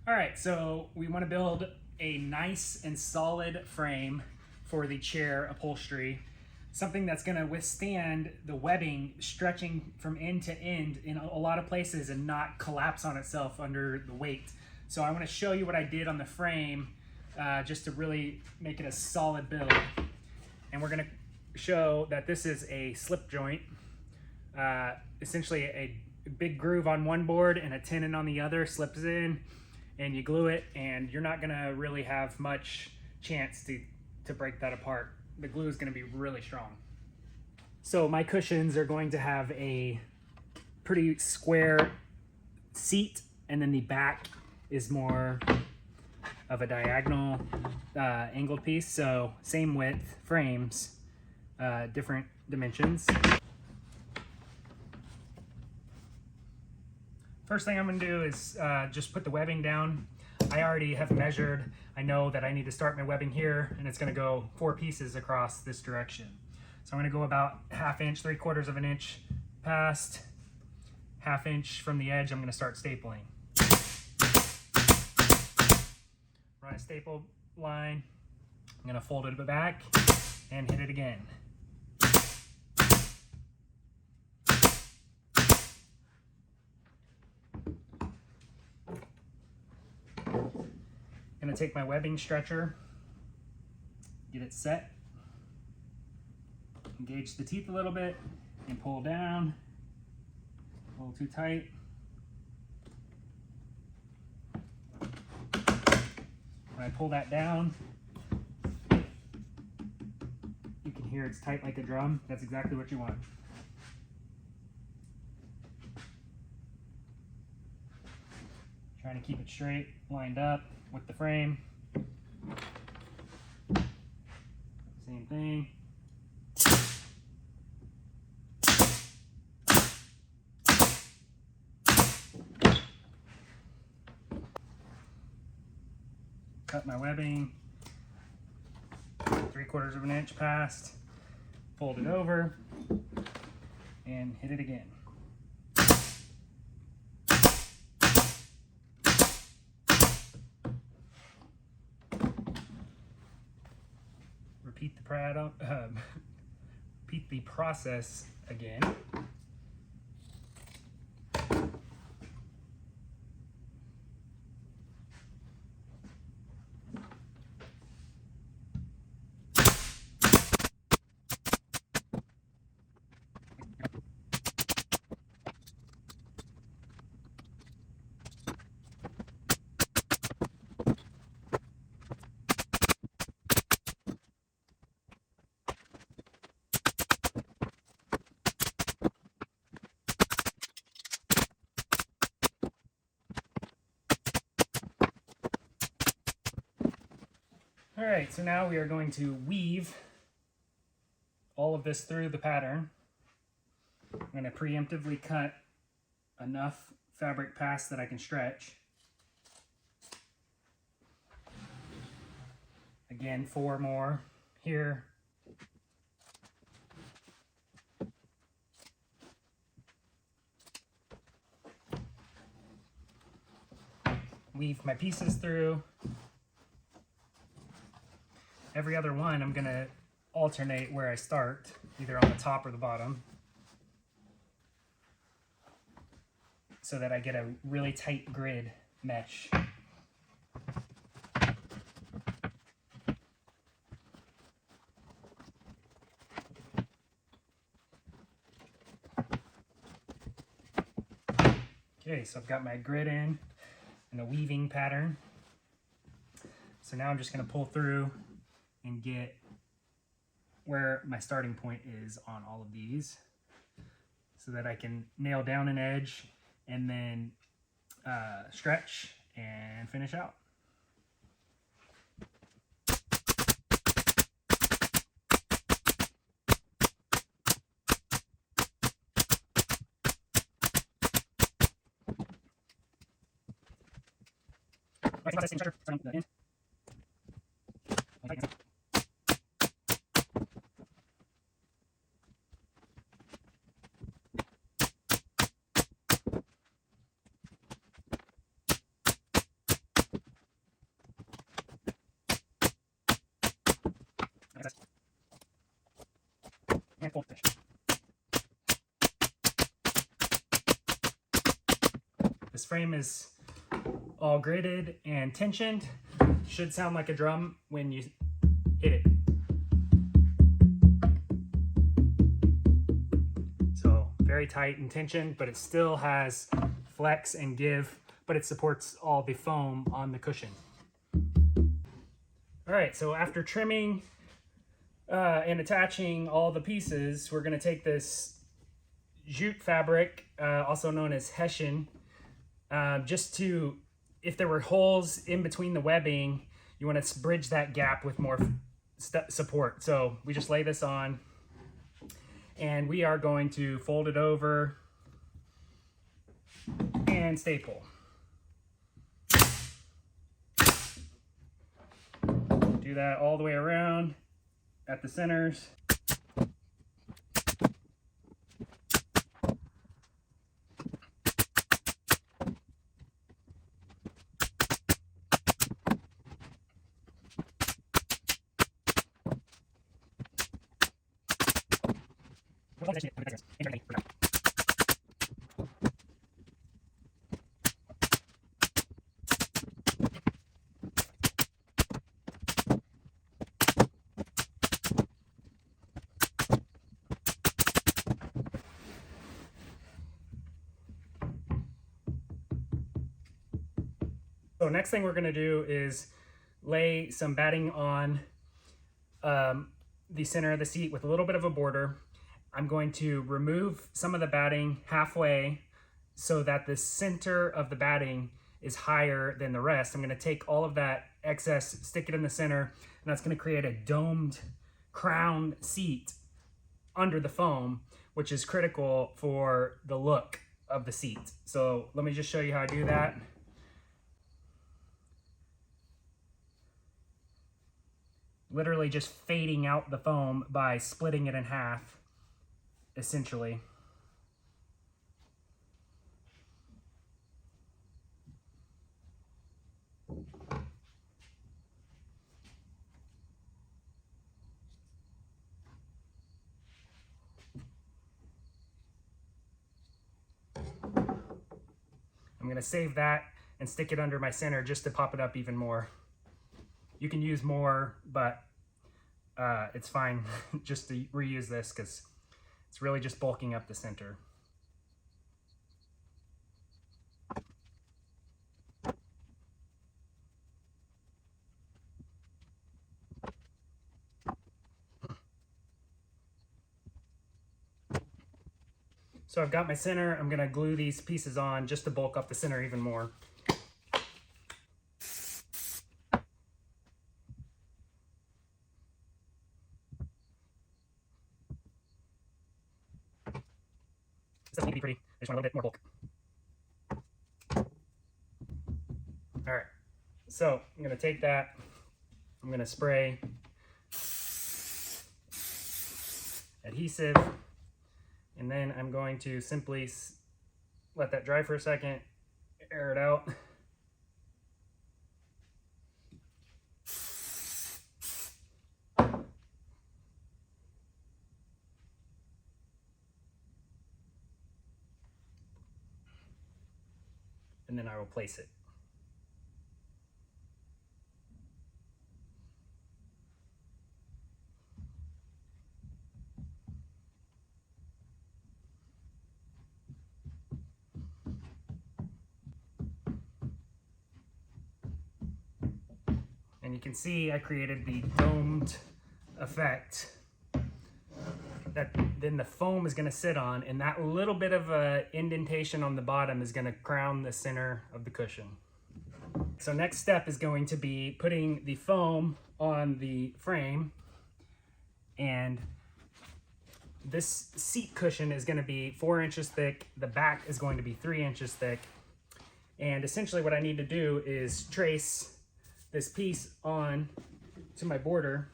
All right, so we want to build a nice and solid frame for the chair upholstery. Something that's going to withstand the webbing stretching from end to end in a lot of places and not collapse on itself under the weight. So I want to show you what I did on the frame just to really make it a solid build. And we're going to show that this is a slip joint, essentially a big groove on one board and a tenon on the other slips in, and you glue it, and you're not gonna really have much chance to break that apart. The glue is gonna be really strong. So my cushions are going to have a pretty square seat, and then the back is more of a diagonal angled piece. So same width frames, different dimensions. First thing I'm going to do is just put the webbing down. I already have measured. I know that I need to start my webbing here, and it's going to go 4 pieces across this direction. So I'm going to go about 1/2 inch, 3/4 of an inch past, 1/2 inch from the edge. I'm going to start stapling. Run a staple line. I'm going to fold it back and hit it again. I'm going to take my webbing stretcher, get it set, engage the teeth a little bit, and pull down. A little too tight. When I pull that down, you can hear it's tight like a drum. That's exactly what you want. Trying to keep it straight, lined up with the frame. Same thing. Cut my webbing 3/4 of an inch past, fold it over, and hit it again. Repeat the process again. All right, so now we are going to weave all of this through the pattern. I'm going to preemptively cut enough fabric past that I can stretch. Again, 4 more here. Weave my pieces through. Every other one, I'm going to alternate where I start, either on the top or the bottom, so that I get a really tight grid mesh. Okay, so I've got my grid in a weaving pattern. So now I'm just going to pull through and get where my starting point is on all of these, so that I can nail down an edge and then stretch and finish out. full finish. This frame is all gridded and tensioned. Should sound like a drum when you hit it. So very tight and tensioned, but it still has flex and give, but it supports all the foam on the cushion. All right, so after trimming and attaching all the pieces, we're gonna take this jute fabric, also known as Hessian, just to, if there were holes in between the webbing, you want to bridge that gap with more support. So we just lay this on and we are going to fold it over and staple. Do that all the way around at the centers. So next thing we're going to do is lay some batting on the center of the seat with a little bit of a border. I'm going to remove some of the batting halfway so that the center of the batting is higher than the rest. I'm going to take all of that excess, stick it in the center, and that's going to create a domed crown seat under the foam, which is critical for the look of the seat. So let me just show you how I do that. Literally just fading out the foam by splitting it in half, essentially. I'm gonna save that and stick it under my center just to pop it up even more. You can use more, but it's fine just to reuse this because it's really just bulking up the center. So I've got my center. I'm gonna glue these pieces on just to bulk up the center even more. This doesn't need to be pretty. I just want a little bit more bulk. All right, so I'm gonna take that. I'm gonna spray adhesive, and then I'm going to simply let that dry for a second, air it out. And then I will place it. And you can see I created the domed effect that then the foam is going to sit on, and that little bit of a indentation on the bottom is going to crown the center of the cushion. So next step is going to be putting the foam on the frame, and this seat cushion is going to be 4 inches thick. The back is going to be 3 inches thick. And essentially what I need to do is trace this piece on to my border.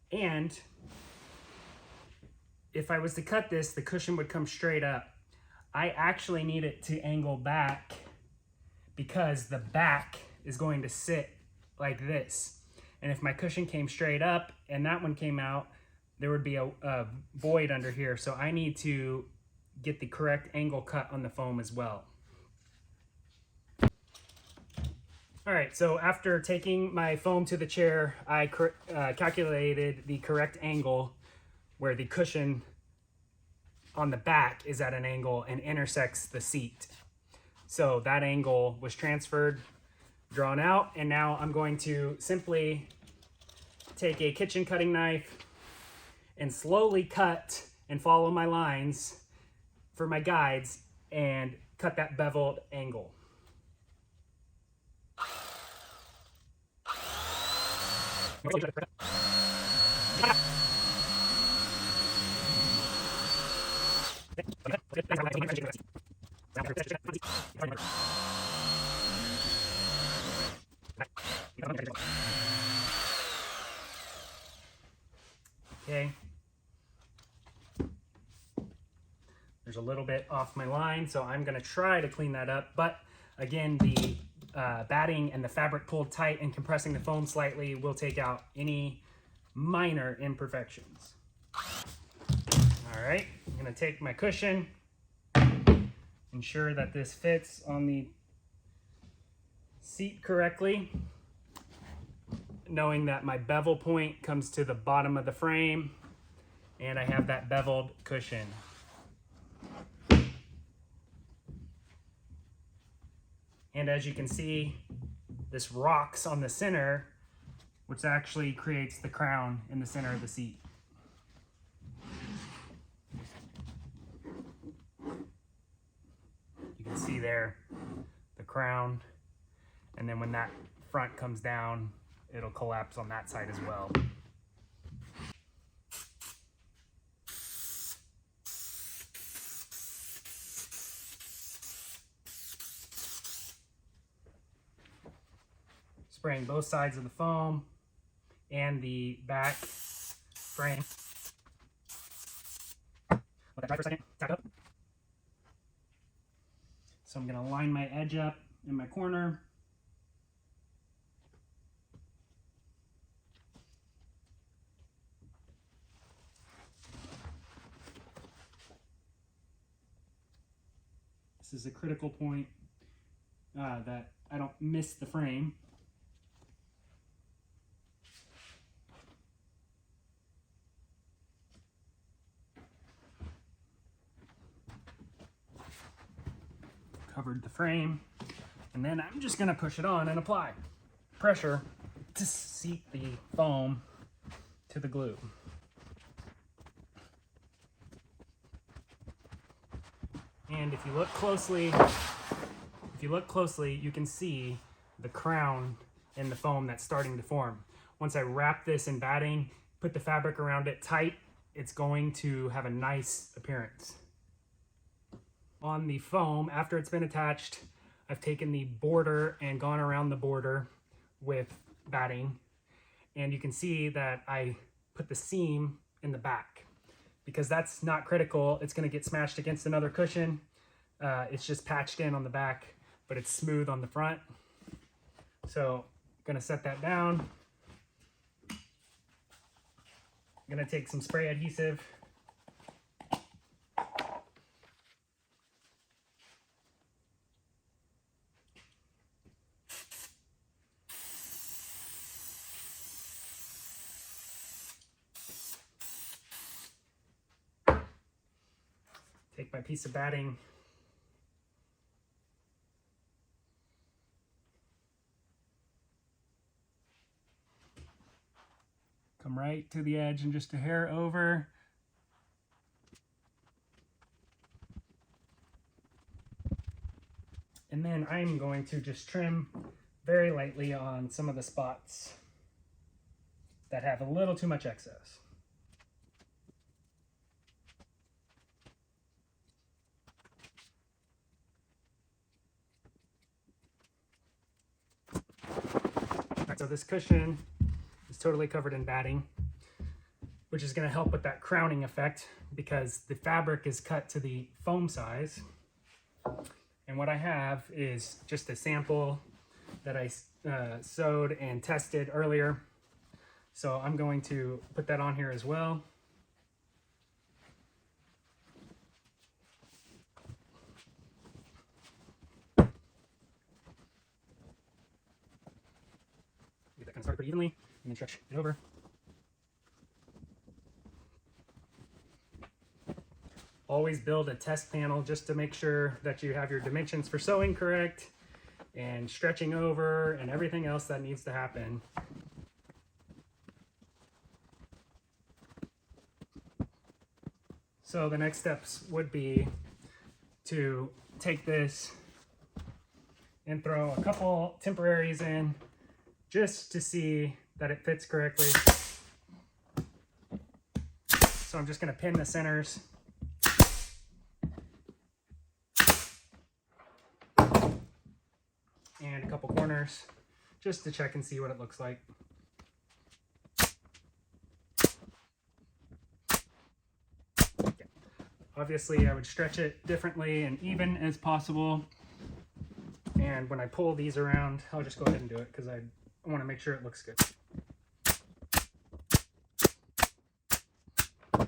And if I was to cut this, the cushion would come straight up. I actually need it to angle back because the back is going to sit like this. And if my cushion came straight up and that one came out, there would be a void under here. So I need to get the correct angle cut on the foam as well. All right, so after taking my foam to the chair, I calculated the correct angle where the cushion on the back is at an angle and intersects the seat. So that angle was transferred, drawn out, and now I'm going to simply take a kitchen cutting knife and slowly cut and follow my lines for my guides and cut that beveled angle. Okay. There's a little bit off my line, so I'm gonna try to clean that up. But again, the batting and the fabric pulled tight and compressing the foam slightly will take out any minor imperfections. All right, I'm gonna take my cushion, ensure that this fits on the seat correctly, knowing that my bevel point comes to the bottom of the frame and I have that beveled cushion. And as you can see, this rocks on the center, which actually creates the crown in the center of the seat. You can see there the crown, and then when that front comes down, it'll collapse on that side as well. Spraying both sides of the foam and the back frame. Let that dry for a second, tap up. So I'm gonna line my edge up in my corner. This is a critical point that I don't miss the frame. Covered the frame, and then I'm just gonna push it on and apply pressure to seat the foam to the glue. And if you look closely, you can see the crown in the foam that's starting to form. Once I wrap this in batting, put the fabric around it tight, it's going to have a nice appearance. On the foam, after it's been attached, I've taken the border and gone around the border with batting, and you can see that I put the seam in the back because that's not critical. It's going to get smashed against another cushion. It's just patched in on the back, but it's smooth on the front. So I'm going to set that down. I'm going to take some spray adhesive. Take my piece of batting, come right to the edge and just a hair over. And then I'm going to just trim very lightly on some of the spots that have a little too much excess. So this cushion is totally covered in batting, which is going to help with that crowning effect because the fabric is cut to the foam size. And what I have is just a sample that I sewed and tested earlier. So I'm going to put that on here as well. Get that kind of started pretty evenly, and then stretch it over. Always build a test panel just to make sure that you have your dimensions for sewing correct, and stretching over, and everything else that needs to happen. So the next steps would be to take this and throw a couple temporaries in just to see that it fits correctly. So I'm just going to pin the centers. And a couple corners just to check and see what it looks like. Obviously, I would stretch it differently and even as possible. And when I pull these around, I'll just go ahead and do it because I want to make sure it looks good. I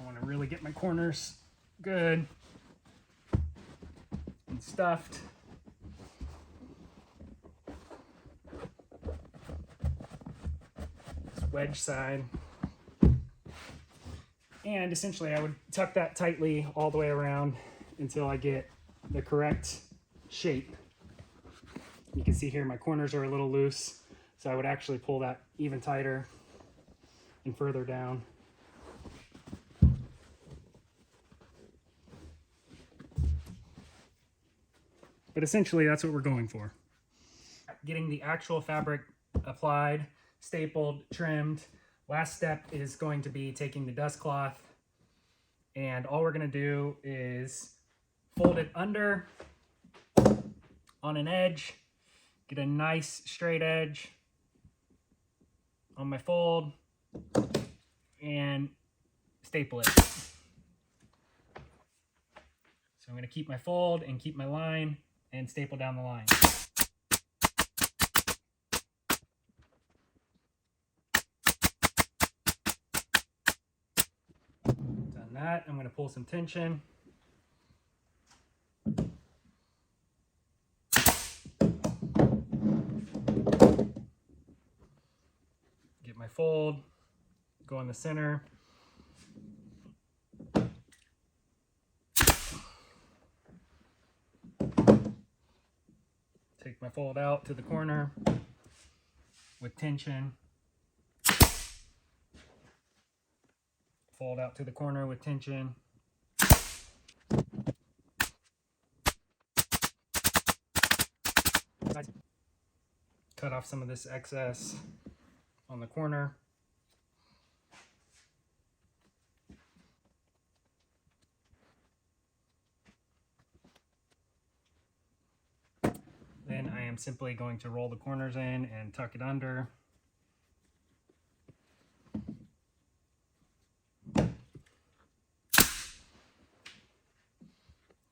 want to really get my corners good and stuffed. This wedge side. And essentially I would tuck that tightly all the way around until I get the correct shape. You can see here my corners are a little loose, so I would actually pull that even tighter and further down. But essentially that's what we're going for. Getting the actual fabric applied, stapled, trimmed. Last step is going to be taking the dust cloth, and all we're going to do is fold it under on an edge, get a nice straight edge on my fold, and staple it. So I'm going to keep my fold and keep my line and staple down the line. Done that, I'm going to pull some tension. Get my fold, go in the center. Take my fold out to the corner with tension. Fold out to the corner with tension. Cut off some of this excess on the corner. Then I am simply going to roll the corners in and tuck it under.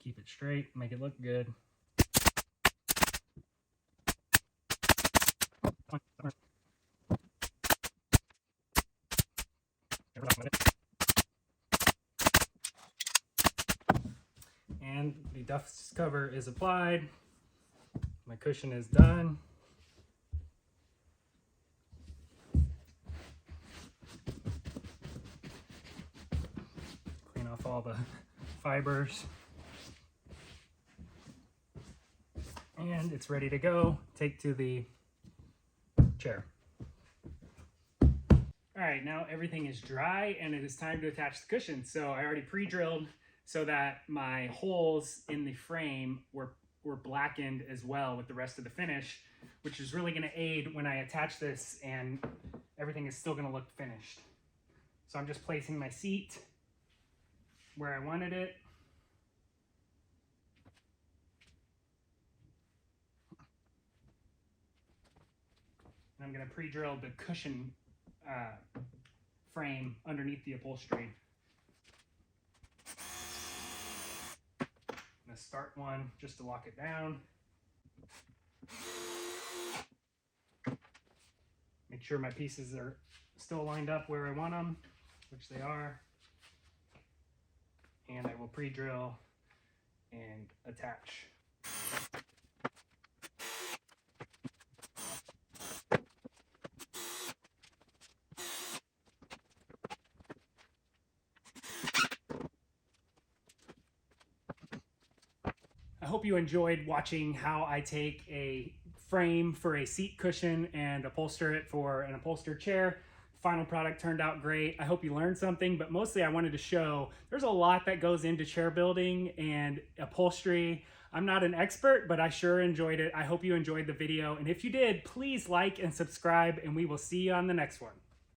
Keep it straight, make it look good. And the dust cover is applied. My cushion is done. Clean off all the fibers. And it's ready to go. Take to the chair. All right, now everything is dry and it is time to attach the cushion. So I already pre-drilled so that my holes in the frame were blackened as well with the rest of the finish, which is really gonna aid when I attach this and everything is still gonna look finished. So I'm just placing my seat where I wanted it. And I'm gonna pre-drill the cushion frame underneath the upholstery. gonna start one just to lock it down. Make sure my pieces are still lined up where I want them, which they are. And I will pre-drill and attach. I hope you enjoyed watching how I take a frame for a seat cushion and upholster it for an upholstered chair. Final product turned out great. I hope you learned something, but mostly I wanted to show there's a lot that goes into chair building and upholstery. I'm not an expert, but I sure enjoyed it. I hope you enjoyed the video. And if you did, please like and subscribe, and we will see you on the next one.